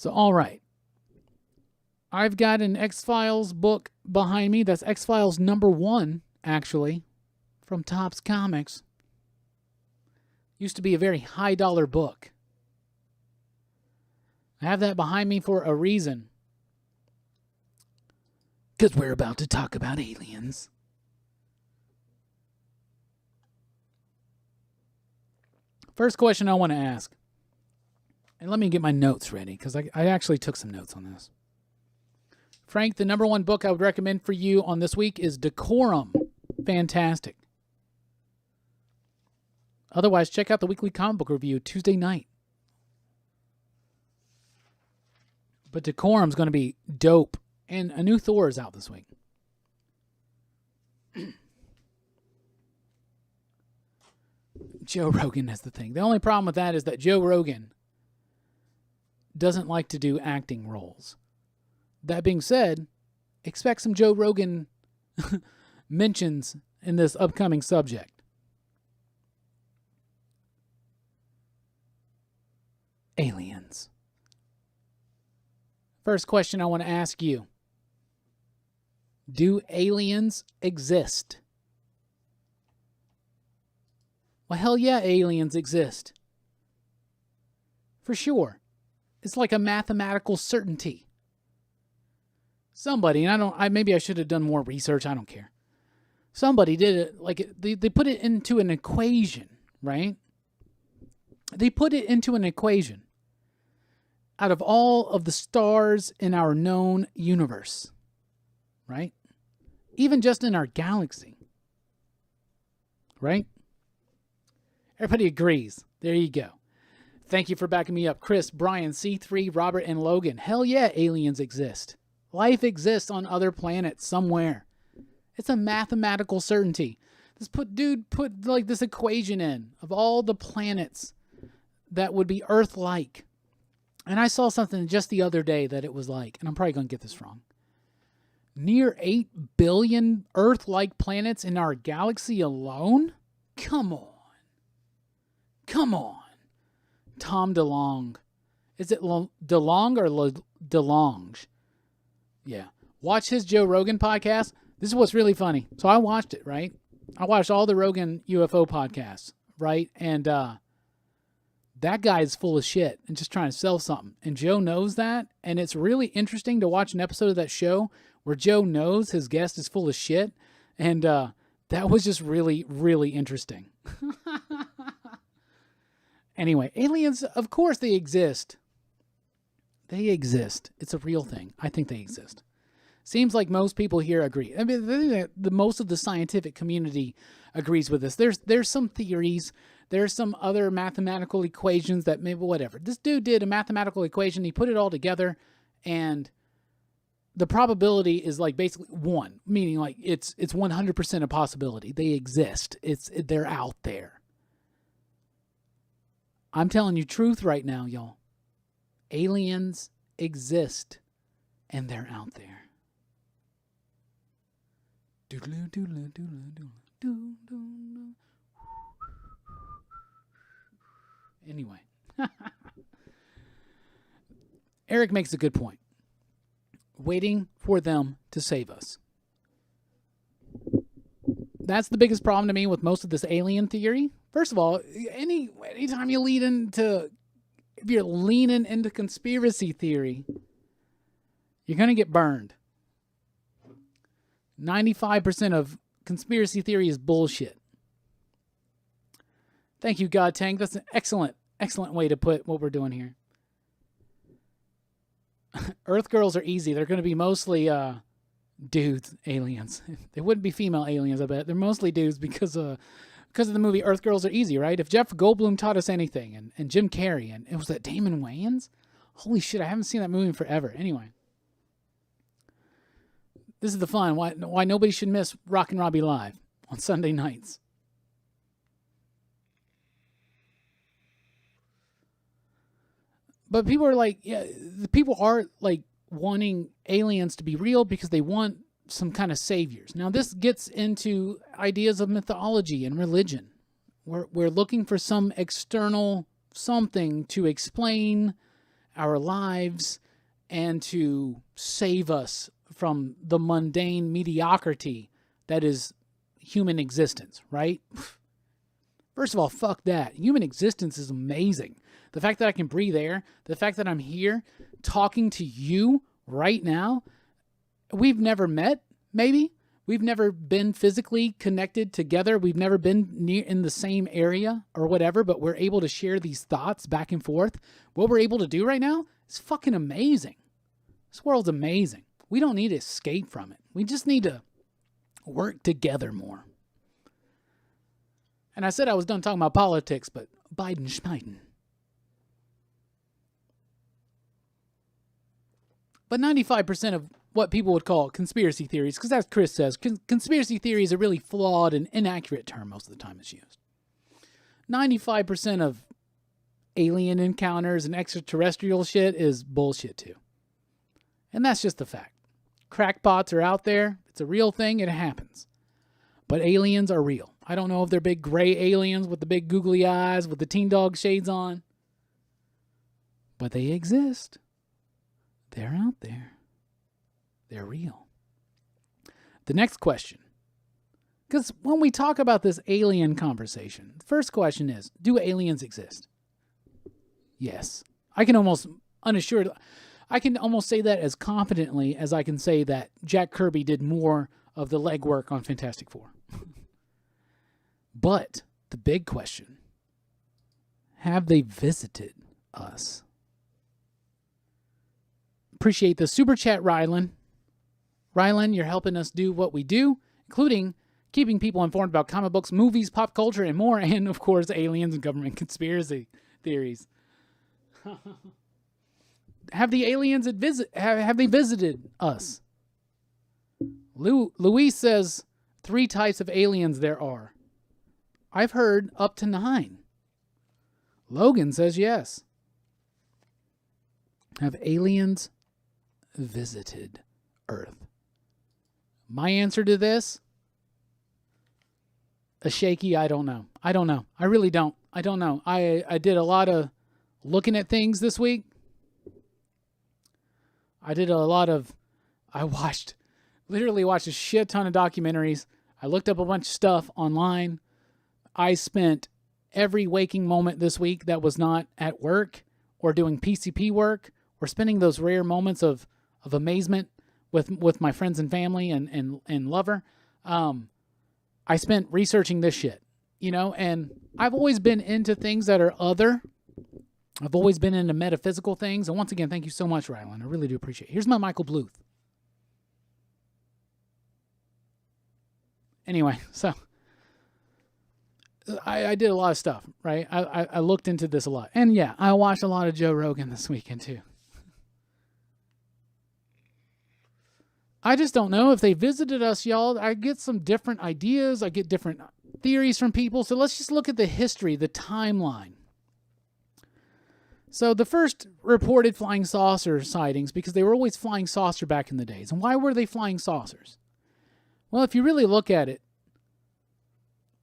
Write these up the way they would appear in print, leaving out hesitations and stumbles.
So, all right. I've got an X-Files book behind me. That's X-Files #1, actually, from Topps Comics. Used to be a very high-dollar book. I have that behind me for a reason. Because we're about to talk about aliens. First question I want to ask. And let me get my notes ready, because I actually took some notes on this. Frank, the #1 book I would recommend for you on this week is Decorum. Fantastic. Otherwise, check out the weekly comic book review Tuesday night. But Decorum's going to be dope. And a new Thor is out this week. Joe Rogan is the thing. The only problem with that is that Joe Rogan doesn't like to do acting roles. That being said, expect some Joe Rogan mentions in this upcoming subject. Aliens. First question I want to ask you. Do aliens exist? Well, hell yeah, aliens exist. For sure. It's like a mathematical certainty. Somebody, and maybe I should have done more research, I don't care. Somebody did it, like, they put it into an equation, right? They put it into an equation. Out of all of the stars in our known universe, right? Even just in our galaxy, right? Everybody agrees. There you go. Thank you for backing me up. Chris, Brian, C3, Robert, and Logan. Hell yeah, aliens exist. Life exists on other planets somewhere. It's a mathematical certainty. Dude put like this equation in of all the planets that would be Earth-like. And I saw something just the other day that it was like, and I'm probably going to get this wrong. Near 8 billion Earth-like planets in our galaxy alone? Come on. Come on. Tom DeLonge. Is it DeLonge or DeLonge? Yeah. Watch his Joe Rogan podcast. This is what's really funny. So I watched it, right? I watched all the Rogan UFO podcasts, right? And that guy is full of shit and just trying to sell something. And Joe knows that. And it's really interesting to watch an episode of that show where Joe knows his guest is full of shit. And that was just really, really interesting. Anyway, aliens, of course they exist. They exist. It's a real thing. I think they exist. Seems like most people here agree. I mean, the most of the scientific community agrees with this. There's some theories. There's some other mathematical equations that maybe whatever. This dude did a mathematical equation. He put it all together, and the probability is like basically 1, meaning like it's 100% a possibility. They exist. They're out there. I'm telling you truth right now, y'all. Aliens exist, and they're out there. Anyway. Eric makes a good point. Waiting for them to save us. That's the biggest problem to me with most of this alien theory. First of all, anytime you if you're leaning into conspiracy theory, you're going to get burned. 95% of conspiracy theory is bullshit. Thank you, God Tank. That's an excellent way to put what we're doing here. Earth girls are easy. They're going to be mostly dudes, aliens. They wouldn't be female aliens, I bet. They're mostly dudes because of the movie Earth Girls Are Easy, right? If Jeff Goldblum taught us anything, and Jim Carrey, and it was that Damon Wayans? Holy shit, I haven't seen that movie in forever. Anyway. This is the fun. Why nobody should miss Rockin Robbie Live on Sunday nights. But people are like, yeah, the people are like wanting aliens to be real because they want some kind of saviors. Now this gets into ideas of mythology and religion. We're looking for some external something to explain our lives and to save us from the mundane mediocrity that is human existence, right? First of all, fuck that. Human existence is amazing. The fact that I can breathe air, the fact that I'm here talking to you right now, we've never met, maybe. We've never been physically connected together. We've never been near in the same area or whatever, but we're able to share these thoughts back and forth. What we're able to do right now is fucking amazing. This world's amazing. We don't need to escape from it. We just need to work together more. And I said I was done talking about politics, but Biden schmeiden. But 95% of what people would call conspiracy theories, because as Chris says, conspiracy theory is a really flawed and inaccurate term most of the time it's used. 95% of alien encounters and extraterrestrial shit is bullshit too. And that's just the fact. Crackpots are out there. It's a real thing. It happens. But aliens are real. I don't know if they're big gray aliens with the big googly eyes with the teen dog shades on. But they exist. They're out there. They're real. The next question. Because when we talk about this alien conversation, the first question is, do aliens exist? Yes. I can almost say that as confidently as I can say that Jack Kirby did more of the legwork on Fantastic Four. But the big question, have they visited us? Appreciate the super chat, Rylan. Rylan, you're helping us do what we do, including keeping people informed about comic books, movies, pop culture, and more, and of course, aliens and government conspiracy theories. Have the aliens have they visited us? Luis says 3 types of aliens there are. I've heard up to 9. Logan says yes. Have aliens visited Earth? My answer to this, a shaky I don't know. I don't know. I really don't. I don't know. I did a lot of looking at things this week. I literally watched a shit ton of documentaries. I looked up a bunch of stuff online. I spent every waking moment this week that was not at work or doing PCP work or spending those rare moments of amazement with my friends and family and lover. I spent researching this shit, and I've always been into things that are other. I've always been into metaphysical things. And once again, thank you so much, Rylan. I really do appreciate it. Here's my Michael Bluth. Anyway, so I did a lot of stuff, right? I looked into this a lot. And yeah, I watched a lot of Joe Rogan this weekend too. I just don't know if they visited us, y'all. I get some different ideas. I get different theories from people. So let's just look at the history, the timeline. So the first reported flying saucer sightings, because they were always flying saucer back in the days. And why were they flying saucers? Well, if you really look at it,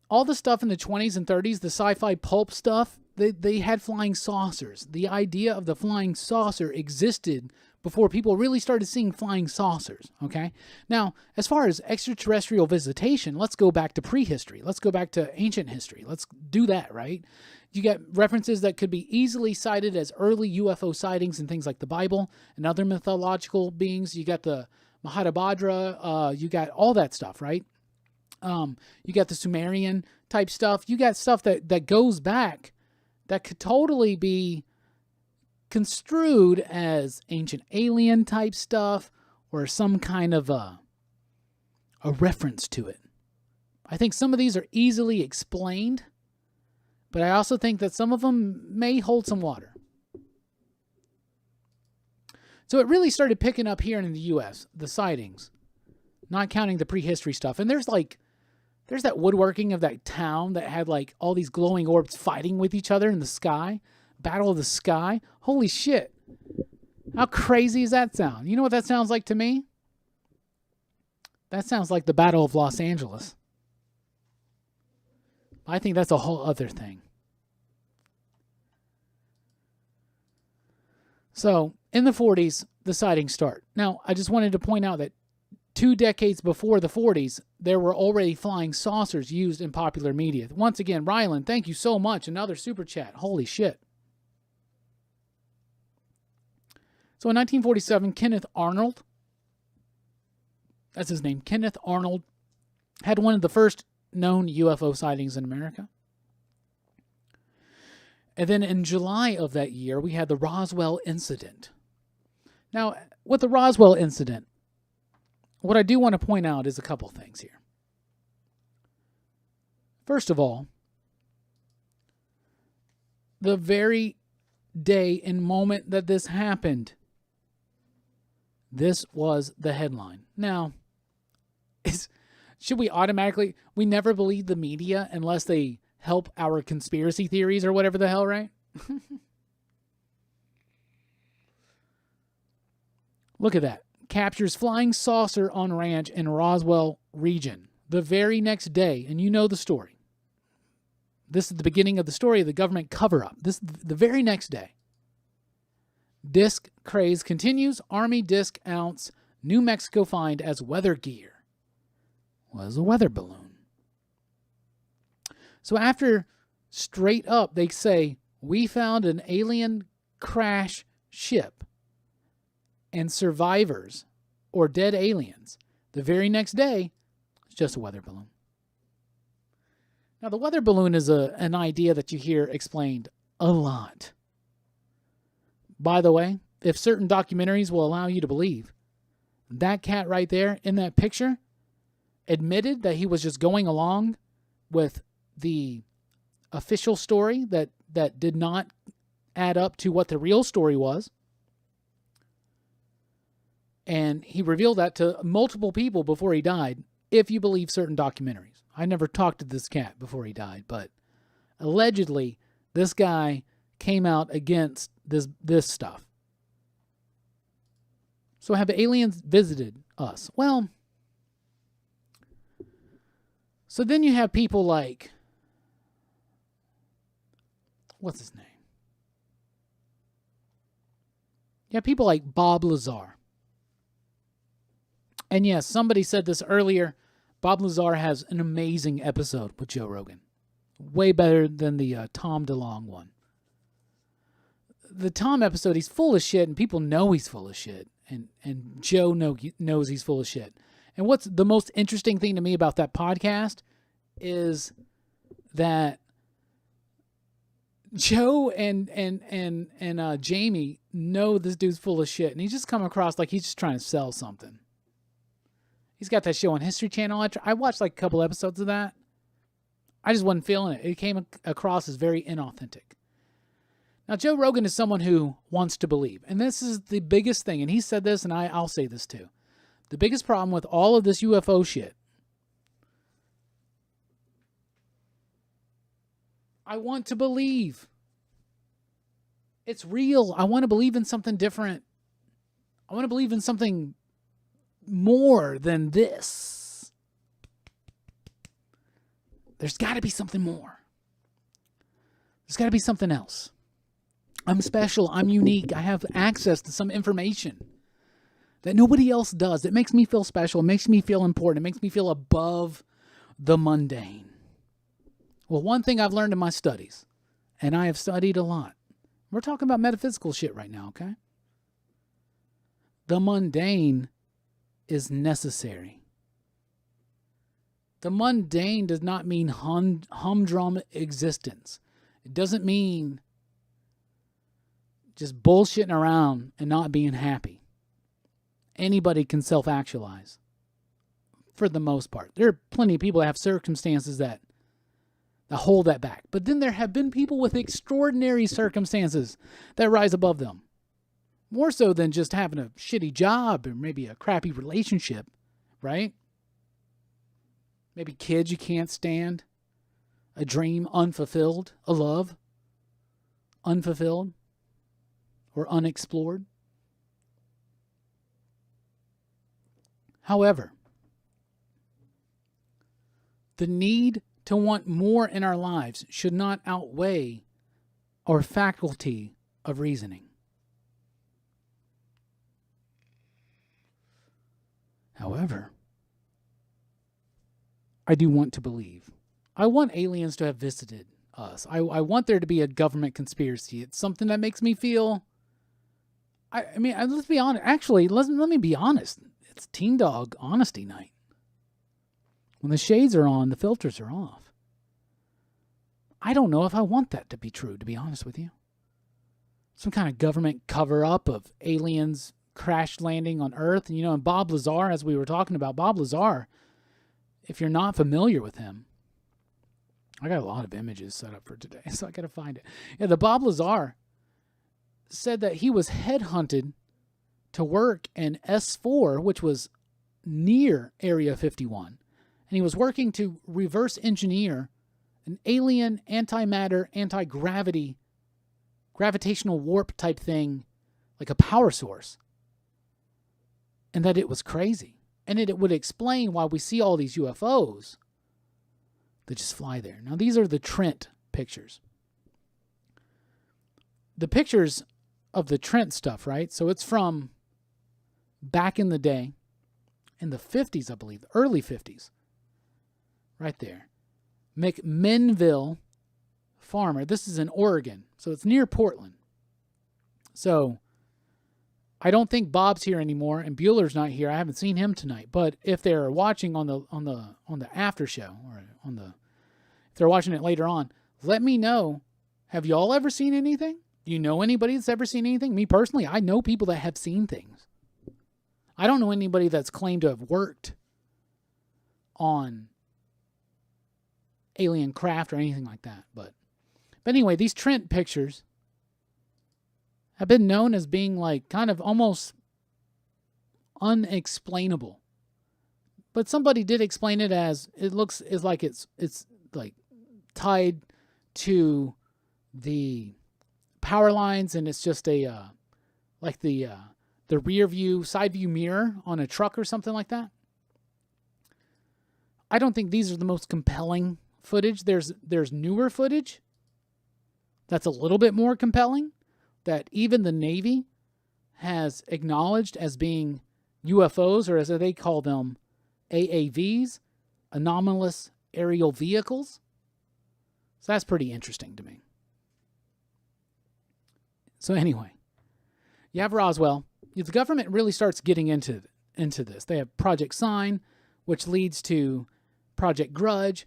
all the stuff in the 20s and 30s, the sci-fi pulp stuff, they had flying saucers. The idea of the flying saucer existed before people really started seeing flying saucers, okay? Now, as far as extraterrestrial visitation, let's go back to prehistory. Let's go back to ancient history. Let's do that, right? You get references that could be easily cited as early UFO sightings in things like the Bible and other mythological beings. You got the Mahabharata, you got all that stuff, right? You got the Sumerian type stuff. You got stuff that goes back that could totally be construed as ancient alien type stuff or some kind of a reference to it. I think some of these are easily explained, but I also think that some of them may hold some water. So it really started picking up here in the U.S., the sightings, not counting the prehistory stuff. And there's that woodworking of that town that had like all these glowing orbs fighting with each other in the sky. Battle of the Sky. Holy shit. How crazy does that sound? You know what that sounds like to me? That sounds like the Battle of Los Angeles. I think that's a whole other thing. So in the 40s, the sightings start. Now, I just wanted to point out that 2 decades before the 40s, there were already flying saucers used in popular media. Once again, Rylan, thank you so much. Another super chat. Holy shit. So in 1947, Kenneth Arnold, that's his name, Kenneth Arnold, had one of the first known UFO sightings in America. And then in July of that year, we had the Roswell incident. Now, with the Roswell incident, what I do want to point out is a couple things here. First of all, the very day and moment that this happened, this was the headline. Now, should we automatically... We never believe the media unless they help our conspiracy theories or whatever the hell, right? Look at that. Captures flying saucer on ranch in Roswell region. The very next day, and you know the story. This is the beginning of the story of the government cover-up. This is the very next day. Disc craze continues. Army disc ounce New Mexico find as weather gear. Was a weather balloon. So after straight up they say, we found an alien crash ship and survivors or dead aliens, the very next day, it's just a weather balloon. Now, the weather balloon is an idea that you hear explained a lot. By the way, if certain documentaries will allow you to believe, that cat right there in that picture admitted that he was just going along with the official story that did not add up to what the real story was. And he revealed that to multiple people before he died, if you believe certain documentaries. I never talked to this cat before he died, but allegedly, this guy came out against this stuff. So have aliens visited us? Well, so then you have people like, what's his name? You have people like Bob Lazar. And yes, somebody said this earlier. Bob Lazar has an amazing episode with Joe Rogan. Way better than the Tom DeLonge one. The Tom episode, he's full of shit, and people know he's full of shit. And Joe knows he's full of shit. And what's the most interesting thing to me about that podcast is that Joe and Jamie know this dude's full of shit, and he's just come across like he's just trying to sell something. He's got that show on History Channel. I watched like a couple episodes of that. I just wasn't feeling it. It came across as very inauthentic. Now, Joe Rogan is someone who wants to believe, and this is the biggest thing, and he said this, and I'll say this too. The biggest problem with all of this UFO shit, I want to believe. It's real. I want to believe in something different. I want to believe in something more than this. There's got to be something more. There's got to be something else. I'm special. I'm unique. I have access to some information that nobody else does. It makes me feel special. It makes me feel important. It makes me feel above the mundane. Well, one thing I've learned in my studies, and I have studied a lot. We're talking about metaphysical shit right now, okay? The mundane is necessary. The mundane does not mean humdrum existence. It doesn't mean just bullshitting around and not being happy. Anybody can self-actualize for the most part. There are plenty of people that have circumstances that hold that back. But then there have been people with extraordinary circumstances that rise above them. More so than just having a shitty job or maybe a crappy relationship, right? Maybe kids you can't stand. A dream unfulfilled. A love unfulfilled or unexplored. However, the need to want more in our lives should not outweigh our faculty of reasoning. However, I do want to believe. I want aliens to have visited us. I want there to be a government conspiracy. It's something that makes me feel... I mean, let's be honest. Actually, let me be honest. It's Teen Dog Honesty Night. When the shades are on, the filters are off. I don't know if I want that to be true, to be honest with you. Some kind of government cover-up of aliens crash landing on Earth. And, and Bob Lazar, as we were talking about, Bob Lazar, if you're not familiar with him, I got a lot of images set up for today, so I got to find it. Yeah, the Bob Lazar said that he was headhunted to work in S4, which was near Area 51. And he was working to reverse engineer an alien antimatter, anti-gravity, gravitational warp type thing, like a power source. And that it was crazy. And it would explain why we see all these UFOs that just fly there. Now, these are the Trent pictures. The pictures of the Trent stuff, right? So it's from back in the day, in the 50s, I believe, early 50s. Right there. McMinnville Farmer. This is in Oregon, so it's near Portland. So I don't think Bob's here anymore, and Bueller's not here. I haven't seen him tonight. But if they're watching on the after show, or if they're watching it later on, let me know. Have y'all ever seen anything? Do you know anybody that's ever seen anything? Me personally, I know people that have seen things. I don't know anybody that's claimed to have worked on alien craft or anything like that. But anyway, these Trent pictures have been known as being like kind of almost unexplainable. But somebody did explain it as it's like it's like tied to the power lines, and it's just a like the rear view, side view mirror on a truck or something like that. I don't think these are the most compelling footage. There's newer footage that's a little bit more compelling, that even the Navy has acknowledged as being UFOs, or as they call them, AAVs, anomalous aerial vehicles. So that's pretty interesting to me. So anyway, you have Roswell. The government really starts getting into this. They have Project Sign, which leads to Project Grudge,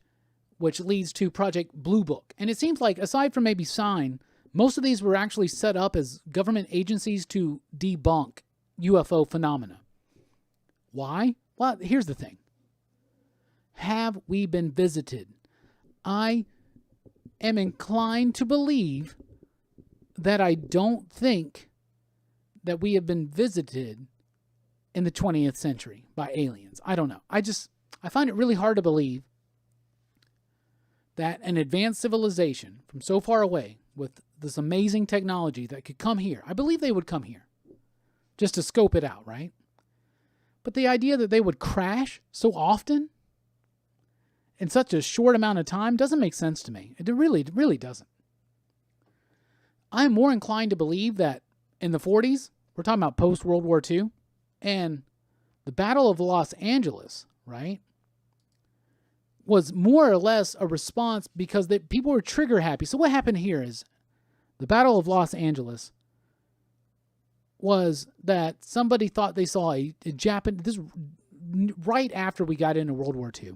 which leads to Project Blue Book. And it seems like, aside from maybe Sign, most of these were actually set up as government agencies to debunk UFO phenomena. Why? Well, here's the thing. Have we been visited? I am inclined to believe that I don't think that we have been visited in the 20th century by aliens. I don't know. I find it really hard to believe that an advanced civilization from so far away with this amazing technology that could come here, I believe they would come here just to scope it out, right? But the idea that they would crash so often in such a short amount of time doesn't make sense to me. It really doesn't. I'm more inclined to believe that in the 40s, we're talking about post-World War II, and the Battle of Los Angeles, right, was more or less a response because people were trigger happy. So what happened here is the Battle of Los Angeles was that somebody thought they saw a Japanese, this right after we got into World War II.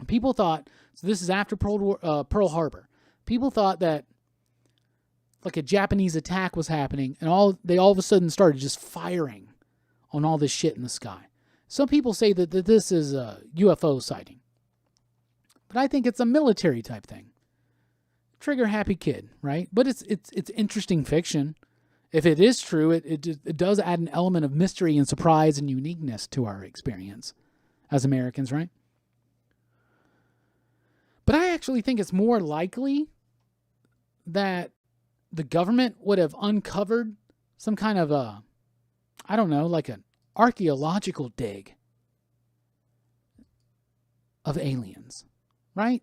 People thought, so this is after Pearl Harbor, people thought that like a Japanese attack was happening, and they all of a sudden started just firing on all this shit in the sky. Some people say that this is a UFO sighting. But I think it's a military type thing. Trigger happy kid, right? But it's interesting fiction. If it is true, it does add an element of mystery and surprise and uniqueness to our experience as Americans, right? But I actually think it's more likely that the government would have uncovered some kind of like an archaeological dig of aliens, right?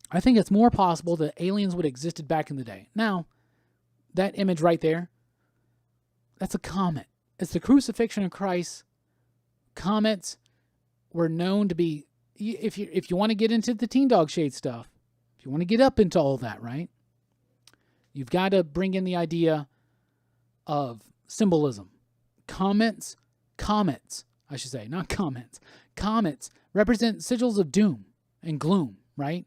I think it's more possible that aliens would have existed back in the day. Now, that image right there, that's a comet. It's the crucifixion of Christ comets were known to be, if you want to get into the teen dog shade stuff, if you want to get up into all that, right? You've got to bring in the idea of symbolism. Comets, I should say, not comments. Comets represent sigils of doom and gloom, right?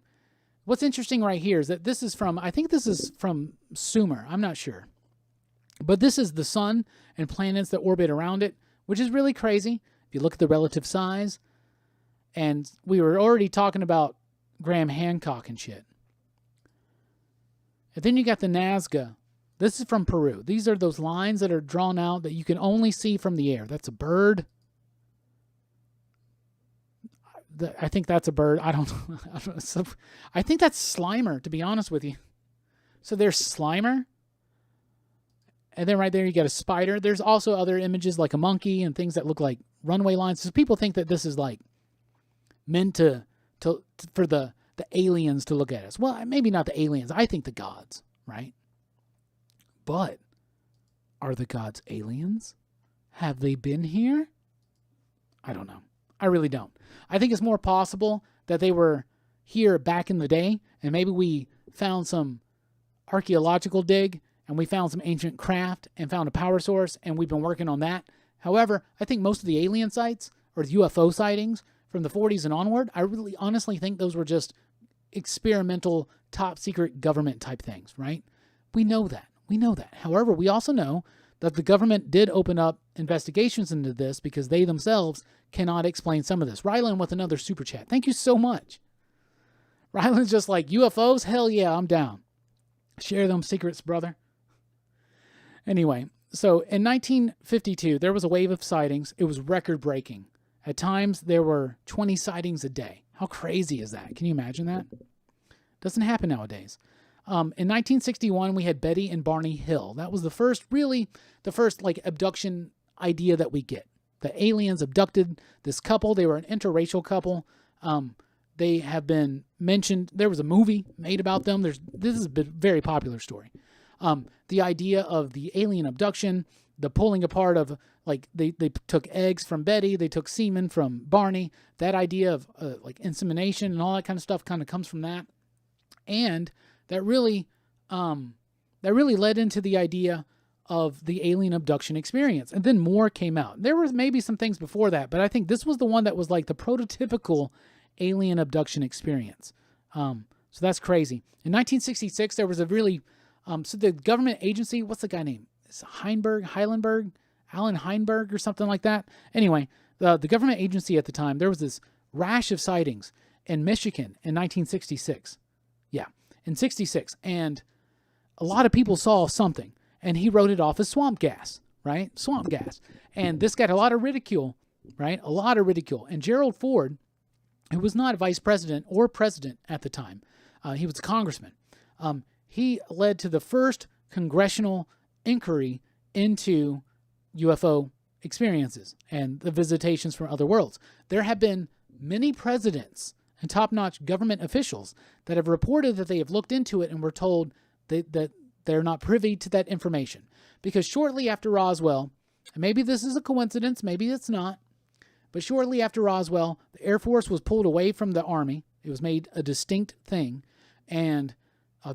What's interesting right here is that I think this is from Sumer, I'm not sure. But this is the sun and planets that orbit around it, which is really crazy if you look at the relative size. And we were already talking about Graham Hancock and shit. And then you got the Nazca. This is from Peru. These are those lines that are drawn out that you can only see from the air. That's a bird. I think that's a bird. I don't know. I think that's Slimer, to be honest with you. So there's Slimer. And then right there you got a spider. There's also other images like a monkey and things that look like runway lines. So people think that this is like meant for the aliens to look at us. Well, maybe not the aliens. I think the gods, right? But are the gods aliens? Have they been here? I don't know. I really don't. I think it's more possible that they were here back in the day, and maybe we found some archaeological dig, and we found some ancient craft, and found a power source, and we've been working on that. However, I think most of the alien sites, or the UFO sightings from the 40s and onward, I really honestly think those were just experimental, top-secret government type things, right? We know that. However, we also know that the government did open up investigations into this because they themselves cannot explain some of this. Rylan with another super chat. Thank you so much. Rylan's just like, UFOs? Hell yeah, I'm down. Share them secrets, brother. Anyway, so in 1952, there was a wave of sightings. It was record-breaking. At times, there were 20 sightings a day. How crazy is that? Can you imagine that? Doesn't happen nowadays. In 1961, we had Betty and Barney Hill. That was the first like abduction idea that we get. The aliens abducted this couple. They were an interracial couple. They have been mentioned. There was a movie made about them. This is a very popular story. The idea of the alien abduction, the pulling apart of, like, they took eggs from Betty, they took semen from Barney. That idea of like insemination and all that kind of stuff kind of comes from that. And that really led into the idea of the alien abduction experience. And then more came out. There was maybe some things before that, but I think this was the one that was like the prototypical alien abduction experience. So that's crazy. In 1966, there was a really, so the government agency, what's the guy name? It's Alan Heinberg or something like that. Anyway, the government agency at the time, there was this rash of sightings in Michigan in 1966. Yeah, in 66. And a lot of people saw something, and he wrote it off as swamp gas, right? Swamp gas. And this got a lot of ridicule, right? A lot of ridicule. And Gerald Ford, who was not vice president or president at the time, he was a congressman. He led to the first congressional inquiry into UFO experiences and the visitations from other worlds. There have been many presidents and top-notch government officials that have reported that they have looked into it and were told that they're not privy to that information. Because shortly after Roswell, and maybe this is a coincidence, maybe it's not, but shortly after Roswell, the Air Force was pulled away from the Army. It was made a distinct thing, and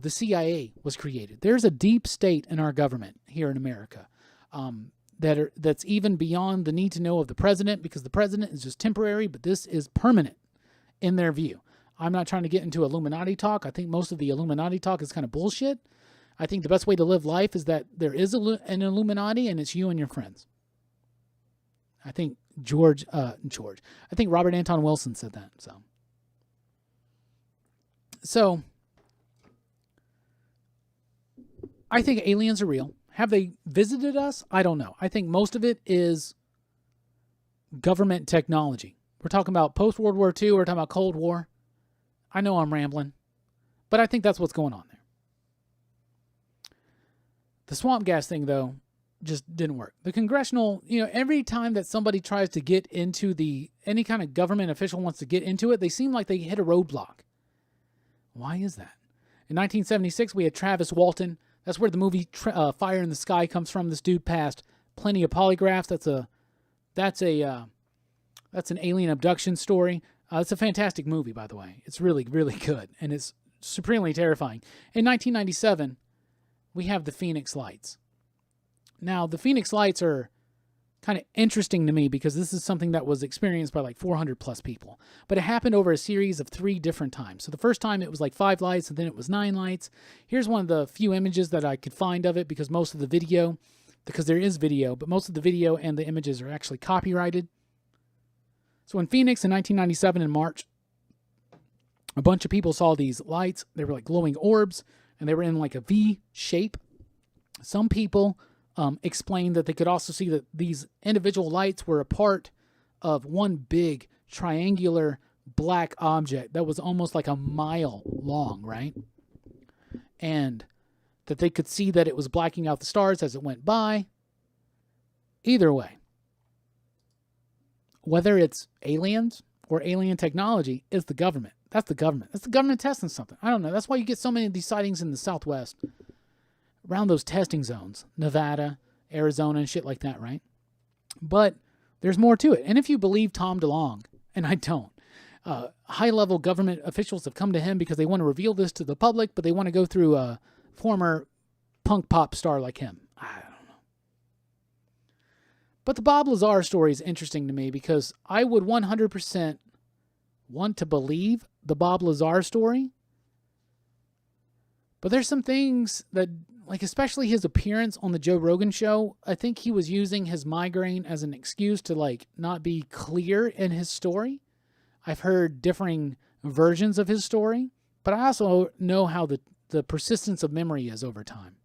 the CIA was created. There's a deep state in our government here in America that's even beyond the need to know of the president, because the president is just temporary, but this is permanent in their view. I'm not trying to get into Illuminati talk. I think most of the Illuminati talk is kind of bullshit. I think the best way to live life is that there is an Illuminati, and it's you and your friends. I think I think Robert Anton Wilson said that. So I think aliens are real. Have they visited us? I don't know. I think most of it is government technology. We're talking about post-World War II. We're talking about Cold War. I know I'm rambling, but I think that's what's going on there. The swamp gas thing, though, just didn't work. The congressional, every time that somebody tries to get into any kind of government official wants to get into it, they seem like they hit a roadblock. Why is that? In 1976, we had Travis Walton. That's where the movie Fire in the Sky comes from. This dude passed plenty of polygraphs. That's a That's an alien abduction story. It's a fantastic movie, by the way. It's really, really good, and it's supremely terrifying. In 1997, we have the Phoenix Lights. Now, the Phoenix Lights are kind of interesting to me because this is something that was experienced by like 400 plus people. But it happened over a series of 3 different times. So the first time it was like 5 lights, and then it was 9 lights. Here's one of the few images that I could find of it because most of the video, because there is video, but most of the video and the images are actually copyrighted. So in Phoenix in 1997 in March, a bunch of people saw these lights. They were like glowing orbs, and they were in like a V shape. Some people explained that they could also see that these individual lights were a part of one big triangular black object that was almost like a mile long, right? And that they could see that it was blacking out the stars as it went by. Either way, whether it's aliens or alien technology, is the government. That's the government. That's the government testing something. I don't know. That's why you get so many of these sightings in the Southwest, around those testing zones, Nevada, Arizona, and shit like that, right? But there's more to it. And if you believe Tom DeLonge, and I don't, high-level government officials have come to him because they want to reveal this to the public, but they want to go through a former punk pop star like him. I don't know. But the Bob Lazar story is interesting to me because I would 100% want to believe the Bob Lazar story. But there's some things that, like especially his appearance on the Joe Rogan show, I think he was using his migraine as an excuse to like not be clear in his story. I've heard differing versions of his story, but I also know how the persistence of memory is over time.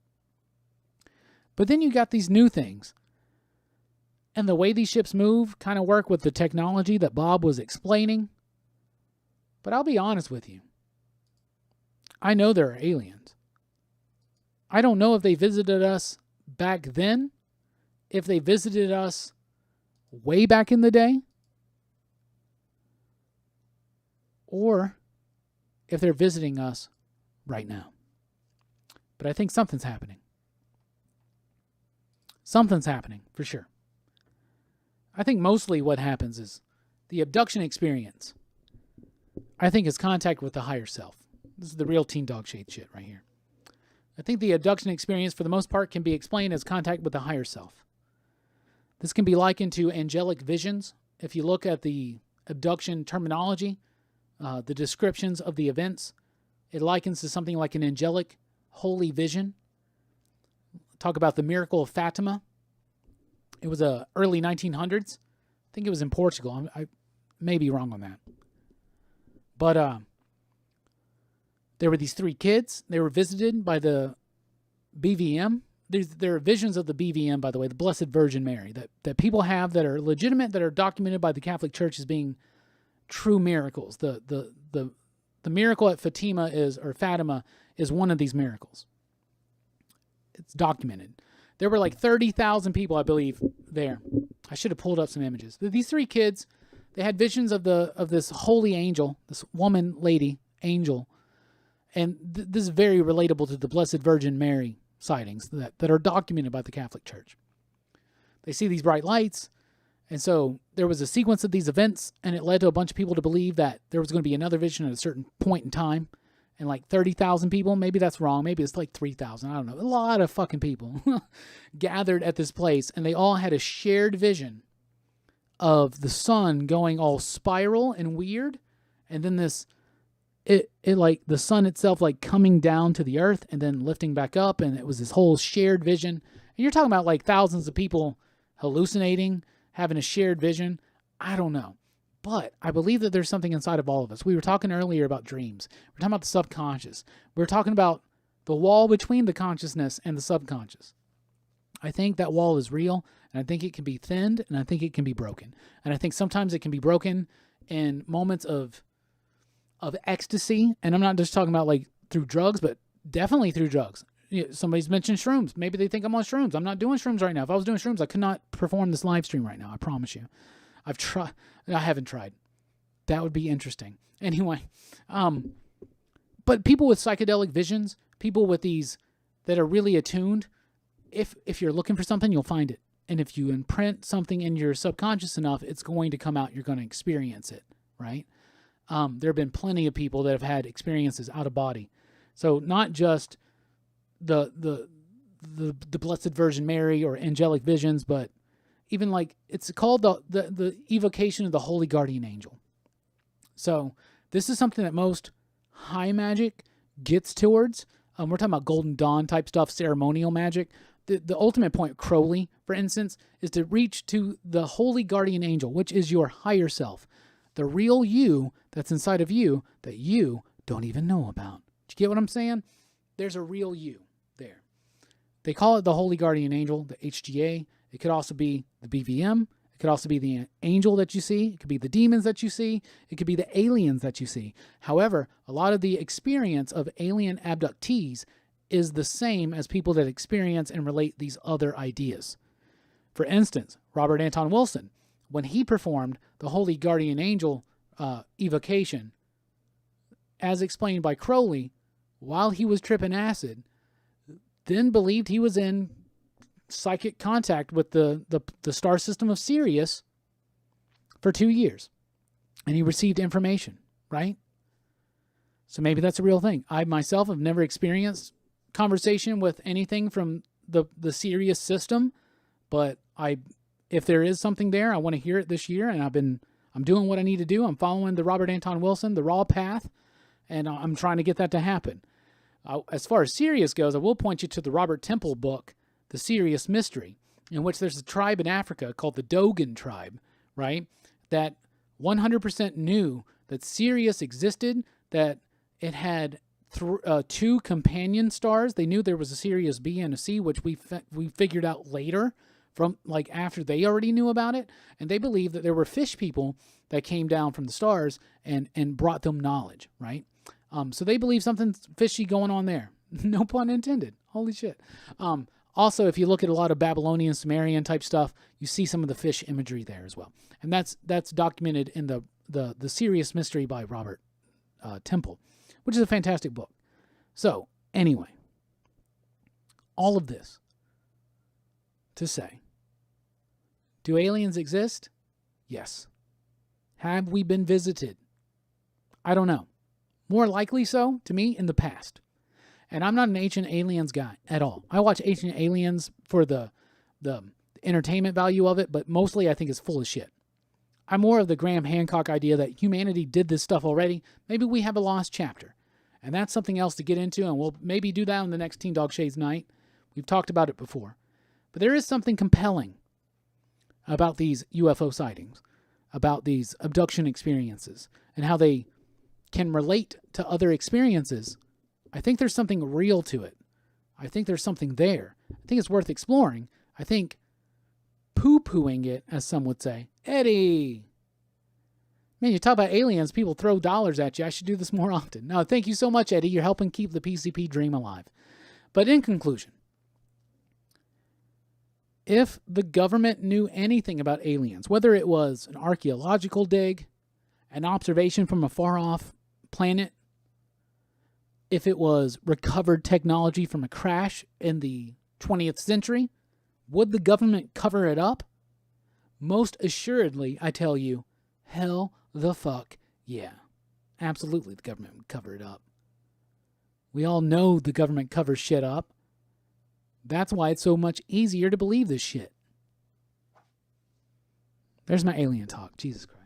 But then you got these new things. And the way these ships move kind of work with the technology that Bob was explaining. But I'll be honest with you. I know there are aliens. I don't know if they visited us back then, if they visited us way back in the day, or if they're visiting us right now. But I think something's happening. Something's happening, for sure. I think mostly what happens is the abduction experience, I think, is contact with the higher self. This is the real Teen Dog Shade shit right here. I think the abduction experience, for the most part, can be explained as contact with the higher self. This can be likened to angelic visions. If you look at the abduction terminology, the descriptions of the events, it likens to something like an angelic holy vision. Talk about the miracle of Fatima. It was early 1900s. I think it was in Portugal. I may be wrong on that. But there were these 3 kids. They were visited by the BVM. There are visions of the BVM, by the way, the Blessed Virgin Mary, that people have that are legitimate, that are documented by the Catholic Church as being true miracles. The miracle at Fatima is one of these miracles. It's documented. There were like 30,000 people, I believe, there. I should have pulled up some images. These 3 kids, they had visions of this holy angel, this woman, lady, angel. And this is very relatable to the Blessed Virgin Mary sightings that are documented by the Catholic Church. They see these bright lights, and so there was a sequence of these events, and it led to a bunch of people to believe that there was going to be another vision at a certain point in time. And like 30,000 people, maybe that's wrong, maybe it's like 3,000, I don't know. A lot of fucking people gathered at this place, and they all had a shared vision of the sun going all spiral and weird, and then it like the sun itself like coming down to the earth and then lifting back up, and it was this whole shared vision. And you're talking about like thousands of people hallucinating, having a shared vision. I don't know. But I believe that there's something inside of all of us. We were talking earlier about dreams. We're talking about the subconscious. We're talking about the wall between the consciousness and the subconscious. I think that wall is real, and I think it can be thinned, and I think it can be broken. And I think sometimes it can be broken in moments of ecstasy. And I'm not just talking about like through drugs, but definitely through drugs. Somebody's mentioned shrooms. Maybe they think I'm on shrooms. I'm not doing shrooms right now. If I was doing shrooms, I could not perform this live stream right now. I promise you. I've tried. I haven't tried. That would be interesting. Anyway, but people with psychedelic visions, people with these that are really attuned, if you're looking for something, you'll find it. And if you imprint something in your subconscious enough, it's going to come out. You're going to experience it, right? There have been plenty of people that have had experiences out of body. So not just the Blessed Virgin Mary or angelic visions, but even like it's called the evocation of the Holy Guardian Angel. So this is something that most high magic gets towards. We're talking about Golden Dawn type stuff, ceremonial magic. The ultimate point, Crowley, for instance, is to reach to the Holy Guardian Angel, which is your higher self, the real you that's inside of you that you don't even know about. Do you get what I'm saying? There's a real you there. They call it the Holy Guardian Angel, the HGA. It could also be the BVM. It could also be the angel that you see. It could be the demons that you see. It could be the aliens that you see. However, a lot of the experience of alien abductees is the same as people that experience and relate these other ideas. For instance, Robert Anton Wilson, when he performed the Holy Guardian Angel evocation, as explained by Crowley, while he was tripping acid, then believed he was in psychic contact with the star system of Sirius for 2 years. And he received information, right? So maybe that's a real thing. I myself have never experienced conversation with anything from the Sirius system, but if there is something there, I want to hear it this year, and I'm doing what I need to do. I'm following the Robert Anton Wilson, the raw path, and I'm trying to get that to happen. As far as Sirius goes, I will point you to the Robert Temple book, The Sirius Mystery, in which there's a tribe in Africa called the Dogon tribe, right, that 100% knew that Sirius existed, that it had 2 companion stars. They knew there was a Sirius B and a C, which we figured out later, from like after they already knew about it. And they believed that there were fish people that came down from the stars and brought them knowledge, right? So they believe something fishy going on there. No pun intended. Holy shit. Also, if you look at a lot of Babylonian, Sumerian type stuff, you see some of the fish imagery there as well. And that's documented in the Sirius Mystery by Robert Temple, which is a fantastic book. So, anyway, all of this to say, do aliens exist? Yes. Have we been visited? I don't know. More likely so, to me, in the past. And I'm not an Ancient Aliens guy at all. I watch Ancient Aliens for the entertainment value of it, but mostly I think it's full of shit. I'm more of the Graham Hancock idea that humanity did this stuff already. Maybe we have a lost chapter. And that's something else to get into, and we'll maybe do that on the next Teen Dog Shades night. We've talked about it before. But there is something compelling about these UFO sightings, about these abduction experiences, and how they can relate to other experiences. I think there's something real to it. I think there's something there. I think it's worth exploring. I think poo-pooing it, as some would say. Eddie! Man, you talk about aliens, people throw dollars at you. I should do this more often. No, thank you so much, Eddie. You're helping keep the PCP dream alive. But in conclusion, if the government knew anything about aliens, whether it was an archaeological dig, an observation from a far-off planet, if it was recovered technology from a crash in the 20th century, would the government cover it up? Most assuredly, I tell you, hell the fuck yeah. Absolutely, the government would cover it up. We all know the government covers shit up. That's why it's so much easier to believe this shit. There's my alien talk. Jesus Christ.